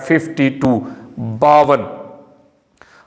52।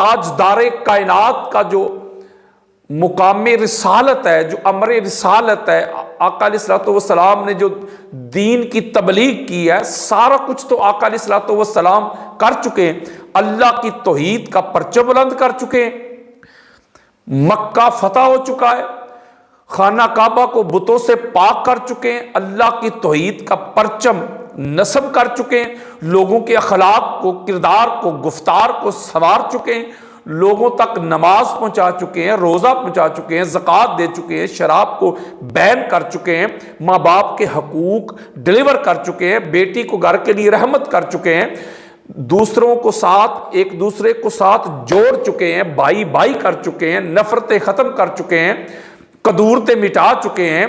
تاجدار کائنات کا جو مقام رسالت ہے، جو امر رسالت ہے، آقا علیہ الصلوۃ والسلام نے جو دین کی تبلیغ کی ہے، سارا کچھ تو آقا علیہ الصلوۃ والسلام کر چکے ہیں۔ اللہ کی توحید کا پرچم بلند کر چکے ہیں، مکہ فتح ہو چکا ہے، خانہ کعبہ کو بتوں سے پاک کر چکے ہیں، اللہ کی توحید کا پرچم نصب کر چکے ہیں، لوگوں کے اخلاق کو، کردار کو، گفتار کو سنوار چکے ہیں، لوگوں تک نماز پہنچا چکے ہیں، روزہ پہنچا چکے ہیں، زکوٰۃ دے چکے ہیں، شراب کو بین کر چکے ہیں، ماں باپ کے حقوق ڈلیور کر چکے ہیں، بیٹی کو گھر کے لیے رحمت کر چکے ہیں، دوسروں کو ساتھ، ایک دوسرے کو ساتھ جوڑ چکے ہیں، بھائی بھائی کر چکے ہیں، نفرتیں ختم کر چکے ہیں، قدورتیں مٹا چکے ہیں،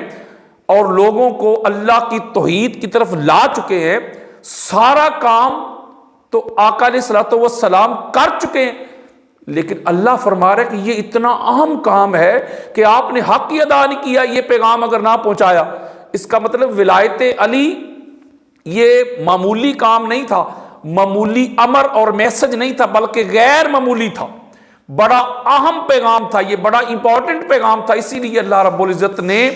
اور لوگوں کو اللہ کی توحید کی طرف لا چکے ہیں۔ سارا کام تو آقا علیہ الصلوۃ والسلام کر چکے ہیں، لیکن اللہ فرما رہا ہے کہ یہ اتنا اہم کام ہے کہ آپ نے حق ہی ادا نہیں کیا، یہ پیغام اگر نہ پہنچایا۔ اس کا مطلب ولایت علی یہ معمولی کام نہیں تھا، معمولی امر اور میسج نہیں تھا، بلکہ غیر معمولی تھا، بڑا اہم پیغام تھا، یہ بڑا امپورٹنٹ پیغام تھا۔ اسی لیے اللہ رب العزت نے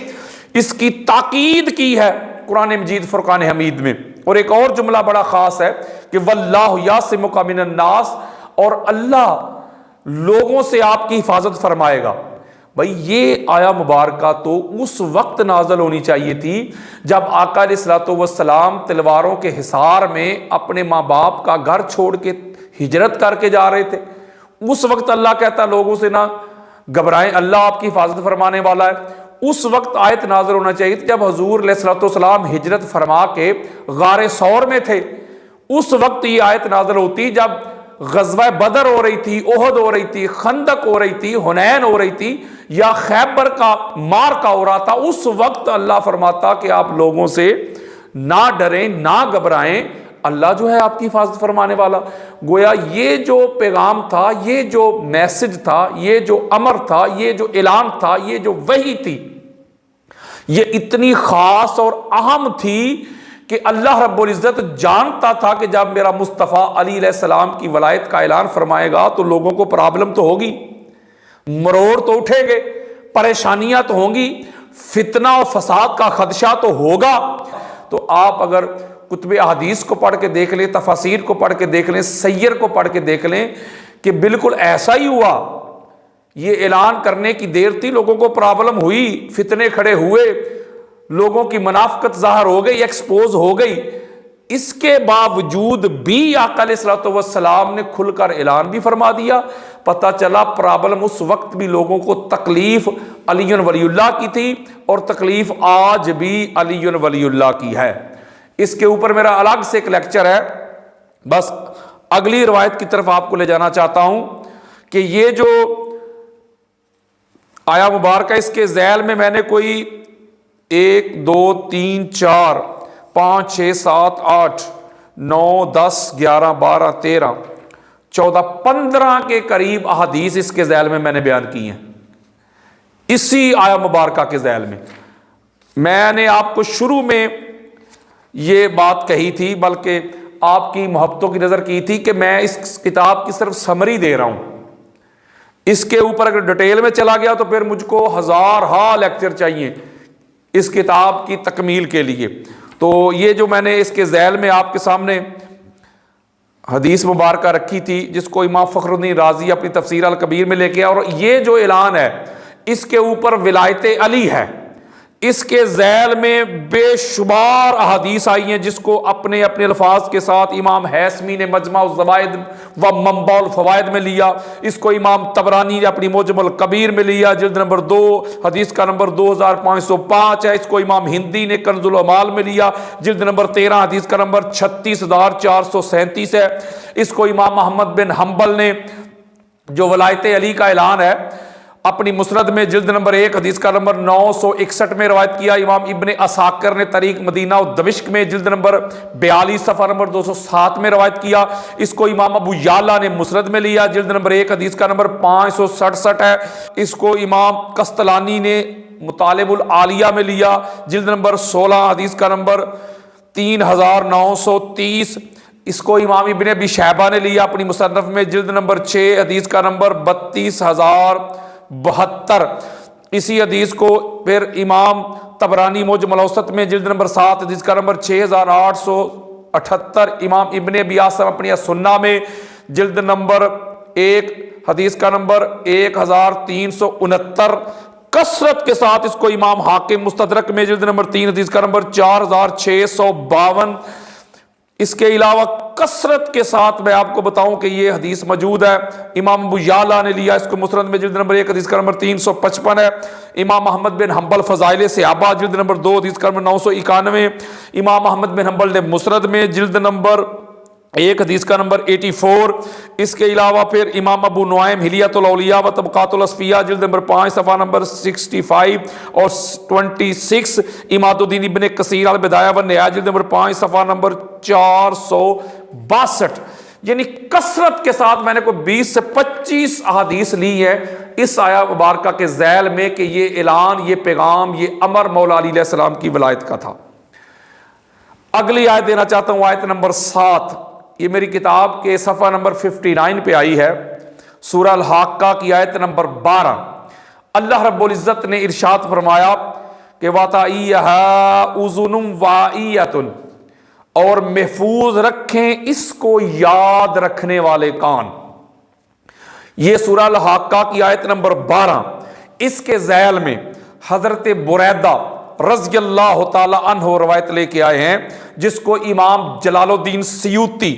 اس کی تاکید کی ہے قرآن مجید فرقان حمید میں۔ اور ایک اور جملہ بڑا خاص ہے کہ واللہ یعصمک من الناس، اور اللہ لوگوں سے آپ کی حفاظت فرمائے گا۔ بھائی یہ آیا مبارکہ تو اس وقت نازل ہونی چاہیے تھی جب آقا علیہ الصلوۃ والسلام تلواروں کے حصار میں اپنے ماں باپ کا گھر چھوڑ کے ہجرت کر کے جا رہے تھے۔ اس وقت اللہ کہتا لوگوں سے نہ گھبرائیں، اللہ آپ کی حفاظت فرمانے والا ہے۔ اس وقت آیت نازل ہونا چاہیے تھی جب حضور علیہ الصلوۃ والسلام ہجرت فرما کے غار ثور میں تھے۔ اس وقت یہ آیت نازل ہوتی جب غزوہ بدر ہو رہی تھی، احد ہو رہی تھی، خندق ہو رہی تھی، حنین ہو رہی تھی، یا خیبر کا مارکا ہو رہا تھا۔ اس وقت اللہ فرماتا کہ آپ لوگوں سے نہ ڈریں، نہ گھبرائیں، اللہ جو ہے آپ کی حفاظت فرمانے والا۔ گویا یہ جو پیغام تھا، یہ جو میسج تھا، یہ جو امر تھا، یہ جو اعلان تھا، یہ جو وحی تھی، یہ اتنی خاص اور اہم تھی کہ اللہ رب العزت جانتا تھا کہ جب میرا مصطفیٰ علی علیہ السلام کی ولایت کا اعلان فرمائے گا تو لوگوں کو پرابلم تو ہوگی، مروڑ تو اٹھیں گے، پریشانیاں تو ہوں گی، فتنہ و فساد کا خدشہ تو ہوگا۔ تو آپ اگر کتب احادیث کو پڑھ کے دیکھ لیں، تفاسیر کو پڑھ کے دیکھ لیں، سیر کو پڑھ کے دیکھ لیں کہ بالکل ایسا ہی ہوا۔ یہ اعلان کرنے کی دیر تھی، لوگوں کو پرابلم ہوئی، فتنے کھڑے ہوئے، لوگوں کی منافقت ظاہر ہو گئی، ایکسپوز ہو گئی۔ اس کے باوجود بھی آقا علیہ الصلوۃ والسلام نے کھل کر اعلان بھی فرما دیا۔ پتہ چلا پرابلم اس وقت بھی لوگوں کو تکلیف علی ولی اللہ کی تھی، اور تکلیف آج بھی علی ولی اللہ کی ہے۔ اس کے اوپر میرا الگ سے ایک لیکچر ہے، بس اگلی روایت کی طرف آپ کو لے جانا چاہتا ہوں کہ یہ جو آیا مبارکہ اس کے ذیل میں نے کوئی 1 2 3 4 5 6 7 8 9 10 11 12 13 14 15 کے قریب احادیث اس کے ذیل میں نے بیان کی ہیں۔ اسی آیا مبارکہ کے ذیل میں نے آپ کو شروع میں یہ بات کہی تھی، بلکہ آپ کی محبتوں کی نظر کی تھی کہ میں اس کتاب کی صرف سمری دے رہا ہوں، اس کے اوپر اگر ڈیٹیل میں چلا گیا تو پھر مجھ کو ہزارہا لیکچر چاہیے اس کتاب کی تکمیل کے لیے۔ تو یہ جو میں نے اس کے ذیل میں آپ کے سامنے حدیث مبارکہ رکھی تھی، جس کو امام فخر الدین رازی اپنی تفسیر الکبیر میں لے کے، اور یہ جو اعلان ہے اس کے اوپر ولایت علی ہے، اس کے ذیل میں بے شمار احادیث آئی ہیں جس کو اپنے اپنے الفاظ کے ساتھ امام حیثمی نے مجمع الزوائد و منبع الفوائد میں لیا، اس کو امام طبرانی نے اپنی معجم الکبیر میں لیا، جلد نمبر 2 حدیث کا نمبر 2505 ہے، اس کو امام ہندی نے کنز العمال میں لیا، جلد نمبر 13 حدیث کا نمبر 36437 ہے، اس کو امام محمد بن حنبل نے جو ولایت علی کا اعلان ہے اپنی مسند میں جلد نمبر 1 حدیث کا نمبر 961 میں روایت کیا، امام ابن عساکر نے تاریخ مدینہ و دمشق میں جلد نمبر 42 صفحہ نمبر 207 میں روایت کیا، اس کو امام ابو یعلا نے مسند میں لیا، جلد نمبر 1 حدیث کا نمبر 567 ہے، اس کو امام قسطلانی نے مطالب العالیہ میں لیا، جلد نمبر 16 حدیث کا نمبر 3930، اس کو امام ابن ابی شیبہ نے لیا اپنی مصنف میں جلد نمبر 6 حدیث کا نمبر 32,072. اسی حدیث کو پھر امام طبرانی معجم الاوسط میں جلد نمبر 7 حدیث کا نمبر 6,878. امام ابن ابی عاصم اپنی السنہ میں جلد نمبر 1 حدیث کا نمبر 1369. کثرت کے ساتھ اس کو امام حاکم مستدرک میں جلد نمبر 3 حدیث کا نمبر 4652. اس کے علاوہ کثرت کے ساتھ میں آپ کو بتاؤں کہ یہ حدیث موجود ہے. امام ابو یعلا نے لیا اس کو مسند میں جلد نمبر 1 حدیث کا نمبر 355 ہے. امام احمد بن حنبل فضائل صحابہ جلد نمبر 2 حدیث کا نمبر 991. امام احمد بن حنبل نے مسند میں جلد نمبر 1 حدیث کا نمبر 84. اس کے علاوہ پھر امام ابو نعیم حلیۃ الاولیاء و طبقات الاصفیاء جلد نمبر 5 صفحہ نمبر 65 اور 26. اماد الدین ابن کثیر البدایہ والنہایہ جلد نمبر 5 صفحہ نمبر 462. یعنی کثرت کے ساتھ میں نے کوئی 20 سے 25 احادیث لی ہے اس آیہ مبارکہ کے ذیل میں کہ یہ اعلان، یہ پیغام، یہ امر مولا علی علیہ السلام کی ولایت کا تھا. اگلی آیت دینا چاہتا ہوں، آیت نمبر 7. یہ میری کتاب کے صفحہ نمبر 59 پہ آئی ہے. سورہ الحاقہ کی آیت نمبر 12. اللہ رب العزت نے ارشاد فرمایا کہ وَتَعِيَّهَا أُذُنٌ وَاعِيَةٌ، اور محفوظ رکھیں اس کو یاد رکھنے والے کان. یہ سورہ الحاقہ کی آیت نمبر 12. اس کے ذیل میں حضرت بریدہ رضی اللہ تعالی عنہ روایت لے کے آئے ہیں، جس کو امام جلال الدین سیوطی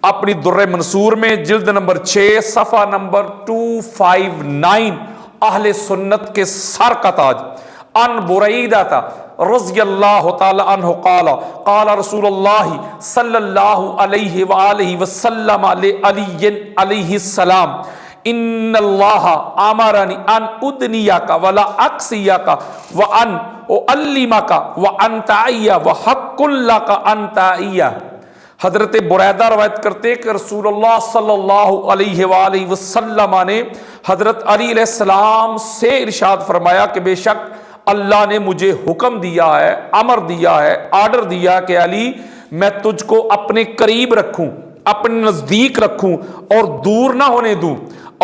اپنی در منصور میں جلد نمبر 6 صفحہ نمبر 259 اہل سنت کے سر کا تاج ان بریدہ رضی اللہ تعالی عنہ قال قال رسول اللہ صلی اللہ علیہ وآلہ وسلم علی علیہ السلام ان اللہ امرنی ان ادنیک ولا اقصیک وان اعلمک وان تعی وحق لک ان تعی. حضرت بریدہ روایت کرتے کہ رسول اللہ صلی اللہ علیہ وآلہ وسلم نے حضرت علی علیہ السلام سے ارشاد فرمایا کہ بے شک اللہ نے مجھے حکم دیا ہے، امر دیا ہے، آرڈر دیا کہ علی میں تجھ کو اپنے قریب رکھوں، اپنے نزدیک رکھوں اور دور نہ ہونے دوں،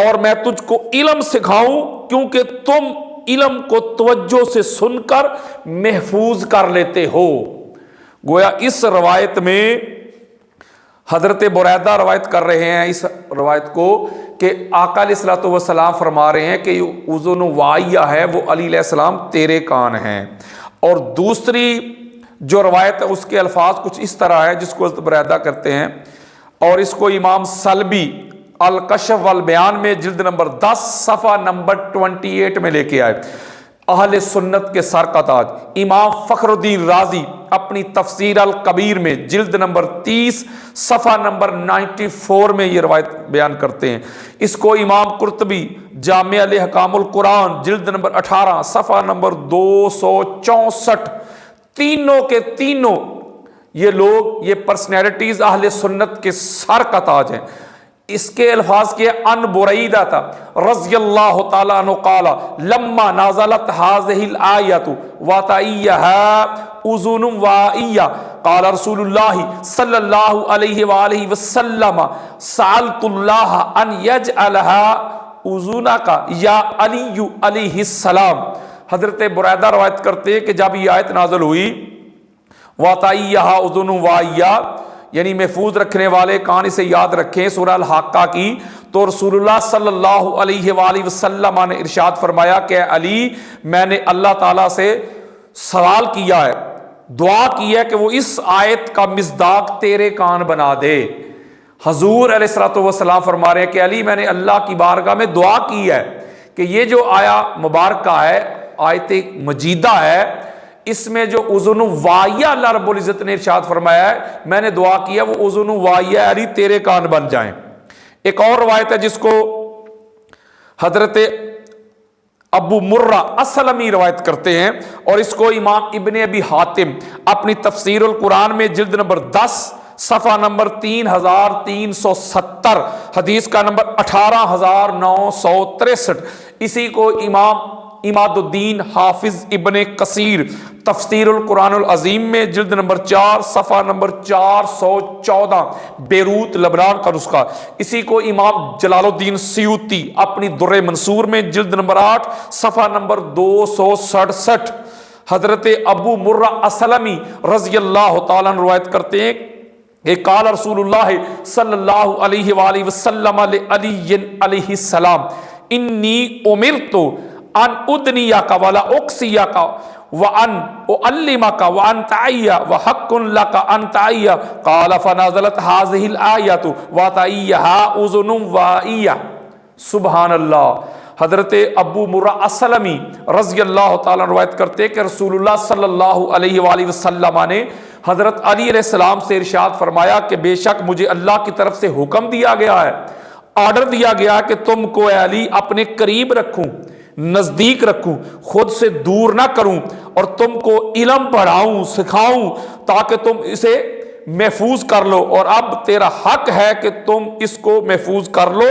اور میں تجھ کو علم سکھاؤں کیونکہ تم علم کو توجہ سے سن کر محفوظ کر لیتے ہو. گویا اس روایت میں حضرت بریدہ روایت کر رہے ہیں اس روایت کو کہ آقا علیہ الصلوۃ والسلام فرما رہے ہیں کہ یہ اذن واعیہ ہے وہ علی علیہ السلام تیرے کان ہیں. اور دوسری جو روایت ہے اس کے الفاظ کچھ اس طرح ہے جس کو حضرت بریدہ کرتے ہیں، اور اس کو امام سلبی الکشف والبیان میں جلد نمبر 10 صفحہ نمبر 28 میں لے کے آئے. اہل سنت کے سر کا تاج امام فخر الدین رازی اپنی تفسیر الکبیر میں جلد نمبر 30 صفحہ نمبر 94 میں یہ روایت بیان کرتے ہیں. اس کو امام قرطبی جامع احکام القرآن جلد نمبر 18 صفحہ نمبر 264. تینوں کے تینوں یہ لوگ، یہ پرسنالٹیز اہل سنت کے سر کا تاج ہیں. اس کے الفاظ کے ان بریدہ تھا رضی اللہ تعالیٰ عنہ قال لما نازلت هذه الآیت وَتَعِيَّهَا أُذُنٌ وَاعِيَّةٌ قال رسول اللہ صلی اللہ علیہ وآلہ وسلم سألت اللہ ان يجعلها أذنك یا علی علیہ السلام. حضرت بریدہ روایت کرتے کہ جب یہ آیت نازل ہوئی وَتَعِيَّهَا أُذُنٌ وَاعِيَّةٌ یعنی محفوظ رکھنے والے کان اسے یاد رکھیں سورہ الحاقہ کی، تو رسول اللہ صلی اللہ علیہ وآلہ وسلم نے ارشاد فرمایا کہ علی میں نے اللہ تعالیٰ سے سوال کیا ہے، دعا کی ہے کہ وہ اس آیت کا مصداق تیرے کان بنا دے. حضور علیہ الصلوۃ والسلام فرما رہے ہیں کہ علی میں نے اللہ کی بارگاہ میں دعا کی ہے کہ یہ جو آیا مبارکہ ہے، آیت مجیدہ ہے، اس میں جو اذن واعیہ اللہ رب العزت نے ارشاد فرمایا ہے، میں نے دعا کیا وہ اذن واعیہ علی تیرے کان بن جائیں. ایک اور روایت ہے جس کو حضرت ابو مرہ اسلمی روایت کرتے ہیں، اور اس کو امام ابن ابی حاتم اپنی تفسیر القرآن میں جلد نمبر 10 صفحہ نمبر 3370 حدیث کا نمبر 18963. اسی کو امام اماد الدین حافظ ابن کثیر تفسیر القرآن العظیم میں جلد نمبر 4 صفحہ نمبر 414 بیروت لبنان کا نسخہ. اسی کو امام جلال الدین سیوطی اپنی در منصور میں جلد نمبر 8 صفحہ نمبر 267 حضرت ابو مرہ اسلمی رضی اللہ تعالیٰ عنہ روایت کرتے ہیں کہ قال رسول اللہ صلی اللہ علیہ وآلہ وسلم علی علیہ السلام انی امرت ان ادنیک ولا اقصیک وان اعلمک وان تعی وحق لک ان تعی قال فنزلت هذه الآیۃ وتعیها اذن واعیہ. سبحان اللہ. حضرت ابو مرہ اسلمی رضی اللہ تعالیٰ روایت کرتے کہ رسول اللہ صلی اللہ علیہ وآلہ وسلم نے حضرت علی علیہ السلام سے ارشاد فرمایا کہ بے شک مجھے اللہ کی طرف سے حکم دیا گیا ہے، آرڈر دیا گیا کہ تم کو اے علی اپنے قریب رکھوں، نزدیک رکھوں، خود سے دور نہ کروں، اور تم کو علم پڑھاؤں، سکھاؤں تاکہ تم اسے محفوظ کر لو، اور اب تیرا حق ہے کہ تم اس کو محفوظ کر لو.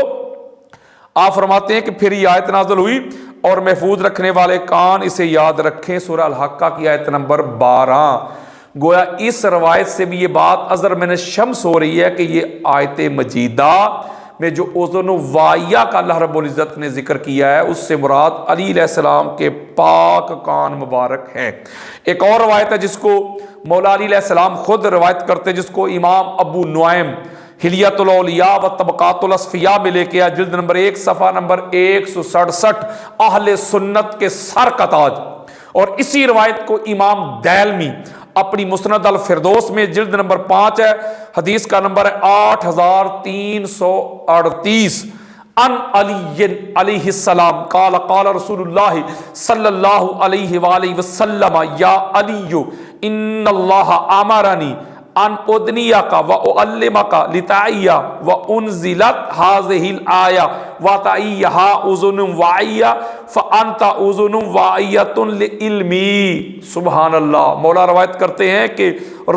آپ فرماتے ہیں کہ پھر یہ آیت نازل ہوئی اور محفوظ رکھنے والے کان اسے یاد رکھیں. سورہ الحاقہ کی آیت نمبر 12. گویا اس روایت سے بھی یہ بات اظہر من الشمس ہو رہی ہے کہ یہ آیت مجیدہ میں جو اذن واعیہ کا اللہ رب العزت نے ذکر کیا ہے اس سے مراد علی علیہ السلام کے پاک کان مبارک ہیں. ایک اور روایت ہے جس کو مولا علی علیہ السلام خود روایت کرتے، جس کو امام ابو نعیم حلیت الاولیاء و طبقات الاصفیاء میں لے کے آیا جلد نمبر 1 صفحہ نمبر 167 اہل سنت کے سر کا تاج. اور اسی روایت کو امام دیلمی اپنی مسند الفردوس میں جلد نمبر 5 ہے، حدیث کا نمبر ہے 8338 ان علی علیہ السلام قال قال رسول اللہ صلی اللہ علیہ وآلہ وسلم یا علی ان اللہ امرنی ان ادنیک و اعلمک لتعی و انزلت هذه الآیہ وتعیها اذن واعیہ فانت اذن واعیۃ لعلمی. سبحان اللہ. مولا روایت کرتے ہیں کہ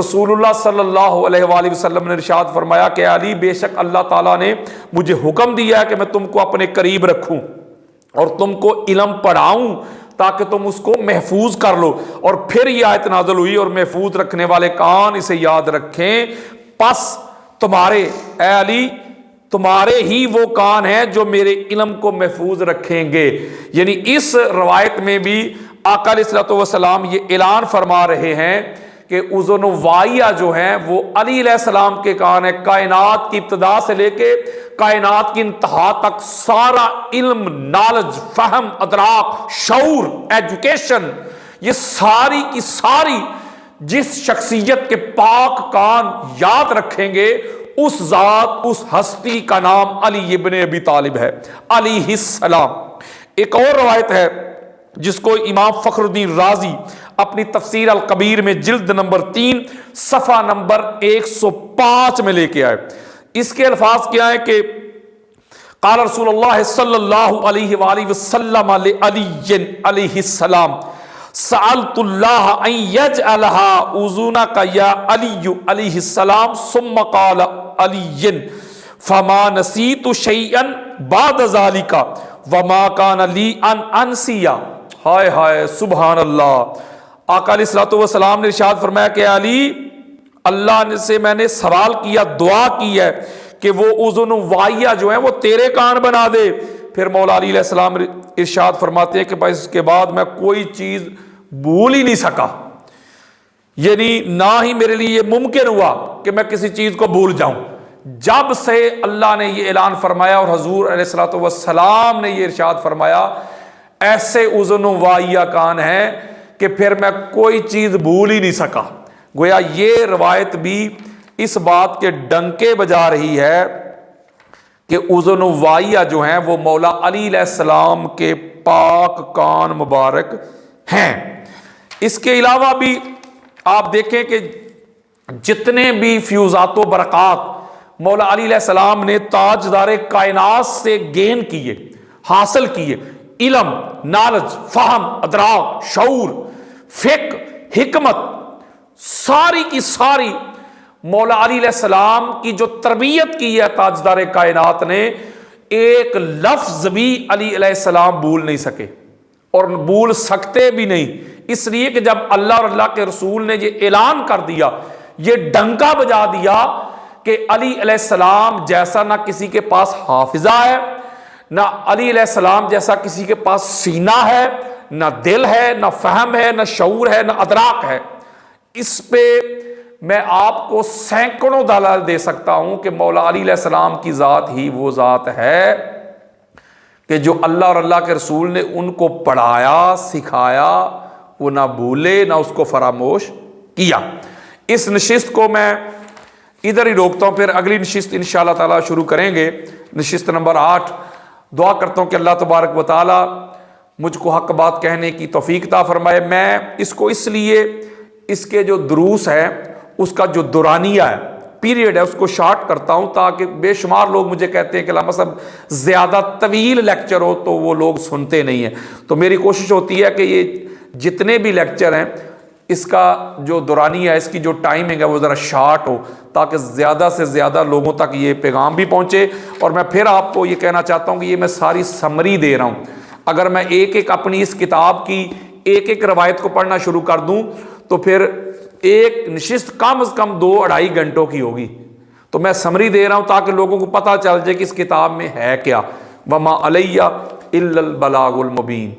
رسول اللہ صلی اللہ علیہ وآلہ وسلم نے ارشاد فرمایا کہ علی بے شک اللہ تعالیٰ نے مجھے حکم دیا ہے کہ میں تم کو اپنے قریب رکھوں اور تم کو علم پڑھاؤں تاکہ تم اس کو محفوظ کر لو. اور پھر یہ آیت نازل ہوئی اور محفوظ رکھنے والے کان اسے یاد رکھیں. پس تمہارے اے علی تمہارے ہی وہ کان ہیں جو میرے علم کو محفوظ رکھیں گے. یعنی اس روایت میں بھی آقا علیہ الصلوۃ والسلام یہ اعلان فرما رہے ہیں کہ اذن واعیہ جو ہیں وہ علی علیہ السلام کے کان ہیں. کائنات کی ابتدا سے لے کے کائنات کی انتہا تک سارا علم، نالج، فہم، ادراک، شعور، ایجوکیشن، یہ ساری کی ساری جس شخصیت کے پاک کان یاد رکھیں گے اس ذات، اس ہستی کا نام علی ابن ابی طالب ہے علیہ السلام. ایک اور روایت ہے جس کو امام فخر الدین رازی اپنی تفسیر الکبیر میں جلد نمبر 3 صفحہ نمبر 105 میں لے کے آئے. اس کے الفاظ کیا ہے کہ قال رسول اللہ صلی اللہ علیہ وآلہ وسلم علی علیہ السلام سألت اللہ ان یجعلها اذنک یا علی علیہ السلام ثم قال علی فما نسیت شیئا بعد ذلك وما کان لی ان انسی. ہائے ہائے سبحان اللہ. آقا علیہ الصلوۃ والسلام نے ارشاد فرمایا کہ علی اللہ نے سے میں نے سوال کیا، دعا کی ہے کہ وہ اذن واعیہ جو ہیں وہ تیرے کان بنا دے. پھر مولا علی علیہ السلام ارشاد فرماتے ہیں کہ بھائی اس کے بعد میں کوئی چیز بھول ہی نہیں سکا، یعنی نہ ہی میرے لیے یہ ممکن ہوا کہ میں کسی چیز کو بھول جاؤں. جب سے اللہ نے یہ اعلان فرمایا اور حضور علیہ الصلوۃ والسلام نے یہ ارشاد فرمایا ایسے اذن واعیہ کان ہیں کہ پھر میں کوئی چیز بھول ہی نہیں سکا. گویا یہ روایت بھی اس بات کے ڈنکے بجا رہی ہے کہ اذن واعیہ جو ہیں وہ مولا علی علیہ السلام کے پاک کان مبارک ہیں. اس کے علاوہ بھی آپ دیکھیں کہ جتنے بھی فیوزات و برکات مولا علی علیہ السلام نے تاجدار کائنات سے گین کیے، حاصل کیے، علم، نالج، فہم، ادراک، شعور، فقہ، حکمت، ساری کی ساری مولا علی علیہ السلام کی جو تربیت کی ہے تاجدار کائنات نے، ایک لفظ بھی علی علیہ السلام بھول نہیں سکے. اور بھول سکتے بھی نہیں، اس لیے کہ جب اللہ اور اللہ کے رسول نے یہ اعلان کر دیا، یہ ڈنکا بجا دیا کہ علی علیہ السلام جیسا نہ کسی کے پاس حافظہ ہے، نہ علی علیہ السلام جیسا کسی کے پاس سینہ ہے، نہ دل ہے، نہ فہم ہے، نہ شعور ہے، نہ ادراک ہے، اس پہ میں آپ کو سینکڑوں دلائل دے سکتا ہوں کہ مولا علی علیہ السلام کی ذات ہی وہ ذات ہے کہ جو اللہ اور اللہ کے رسول نے ان کو پڑھایا، سکھایا، وہ نہ بھولے نہ اس کو فراموش کیا۔ اس نشست کو میں ادھر ہی روکتا ہوں، پھر اگلی نشست انشاءاللہ تعالی شروع کریں گے، نشست نمبر 8۔ دعا کرتا ہوں کہ اللہ تبارک و تعالی مجھ کو حق بات کہنے کی توفیق عطا فرمائے۔ میں اس کو اس لیے اس کے جو دروس ہیں، اس کا جو دورانیہ ہے، پیریڈ ہے، اس کو شارٹ کرتا ہوں تاکہ بے شمار لوگ مجھے کہتے ہیں کہ علامہ صاحب زیادہ طویل لیکچر ہو تو وہ لوگ سنتے نہیں ہیں، تو میری کوشش ہوتی ہے کہ یہ جتنے بھی لیکچر ہیں اس کا جو دورانیہ ہے، اس کی جو ٹائمنگ ہے وہ ذرا شارٹ ہو تاکہ زیادہ سے زیادہ لوگوں تک یہ پیغام بھی پہنچے۔ اور میں پھر آپ کو یہ کہنا چاہتا ہوں کہ یہ میں ساری سمری دے رہا ہوں، اگر میں ایک ایک اپنی اس کتاب کی ایک ایک روایت کو پڑھنا شروع کر دوں تو پھر ایک نشست کم از کم 2-2.5 گھنٹوں کی ہوگی، تو میں سمری دے رہا ہوں تاکہ لوگوں کو پتہ چل جائے کہ اس کتاب میں ہے کیا۔ وما علیہ الا البلاغ المبین۔